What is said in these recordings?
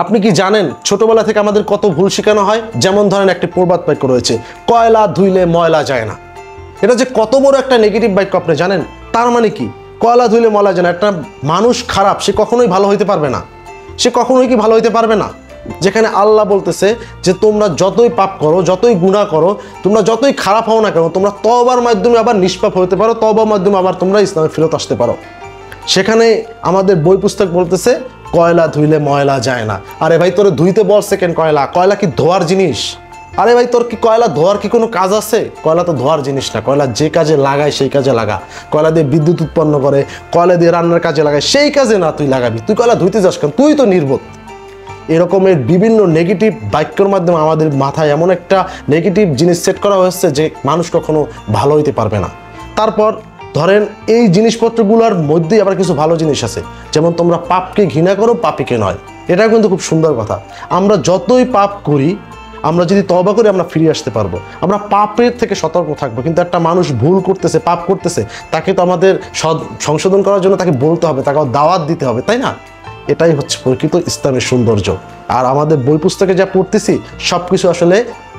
আপনি কি জানেন ছোটবেলা থেকে আমাদের কত ভুল শেখানো হয়? যেমন ধরেন একটি প্রবাদ বাক্য রয়েছে, কয়লা ধুইলে ময়লা যায় না। এটা যে কত বড় একটা নেগেটিভ বাক্য আপনি জানেন? তার মানে কি? কয়লা ধুইলে ময়লা যায় না, একটা মানুষ খারাপ, সে কখনোই ভালো হইতে পারবে না। সে কখনোই কি ভালো হইতে পারবে না? যেখানে আল্লাহ বলতেছে যে তোমরা যতই পাপ করো, যতই গুনাহ করো, তোমরা যতই খারাপ হও না কেন, তোমরা তওবার মাধ্যমে আবার নিষ্পাপ হতে পারো, তওবার মাধ্যমে আবার তোমরা ইসলামে ফেরত আসতে পারো। সেখানে আমাদের বই পুস্তক বলতেছে কয়লা ধুইলে ময়লা যায় না। আরে ভাই, তোরে ধুইতে বলছে কেন? কয়লা কি ধোয়ার জিনিস? আরে ভাই, তোর কি কয়লা ধোয়ার কি কোনো কাজ আছে? কয়লা তো ধোয়ার জিনিস না। কয়লা যে কাজে লাগায় সেই কাজে লাগা। কয়লা দিয়ে বিদ্যুৎ উৎপন্ন করে, কয়লা দিয়ে রান্নার কাজে লাগায়, সেই কাজে না তুই লাগাবি। তুই কয়লা ধুইতে যাস কেন? তুই তো নির্বোধ। এরকমের বিভিন্ন নেগেটিভ বাক্যের মাধ্যমে আমাদের মাথায় এমন একটা নেগেটিভ জিনিস সেট করা হয়েছে যে মানুষ কখনো ভালো হইতে পারবে না। তারপর ধরেন এই জিনিসপত্রগুলোর মধ্যেই আবার কিছু ভালো জিনিস আছে, যেমন তোমরা পাপকে ঘৃণা করো, পাপীকে নয়। এটা কিন্তু খুব সুন্দর কথা। আমরা যতই পাপ করি, আমরা যদি তওবা করি, আমরা ফিরে আসতে পারবো। আমরা পাপের থেকে সতর্ক থাকবো। কিন্তু একটা মানুষ ভুল করতেছে, পাপ করতেছে, তাকে তো আমাদের সংশোধন করার জন্য তাকে বলতে হবে, তাকে দাওয়াত দিতে হবে, তাই না? এটাই হচ্ছে প্রকৃত ইসলামের সৌন্দর্য। আর আমাদের বই পুস্তকে যা পড়তেছি সব কিছু আসলে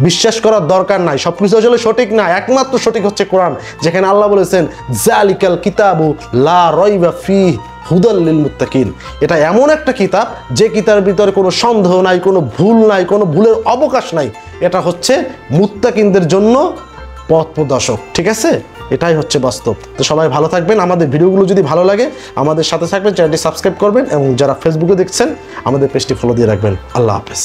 বিশ্বাস করার দরকার নাই, সব কিছু আসলে সঠিক না। একমাত্র সঠিক হচ্ছে কোরআন, যেখানে আল্লাহ বলেছেন যালিকাল কিতাবু লা রাইবা ফিহি হুদাল লিল মুত্তাকিন। এটা এমন একটা কিতাব যে কিতাবের ভিতরে কোনো সন্দেহ নাই, কোনো ভুল নাই, কোনো ভুলের অবকাশ নাই। এটা হচ্ছে মুত্তাকিনদের জন্য পথ প্রদর্শক। ঠিক আছে? এটাই হচ্ছে বাস্তব। তো সবাই ভালো থাকবেন। আমাদের ভিডিওগুলো যদি ভালো লাগে আমাদের সাথে থাকবেন, চ্যানেলটি সাবস্ক্রাইব করবেন এবং যারা ফেসবুকে দেখছেন আমাদের পেজটি ফলো দিয়ে রাখবেন। আল্লাহ হাফেজ।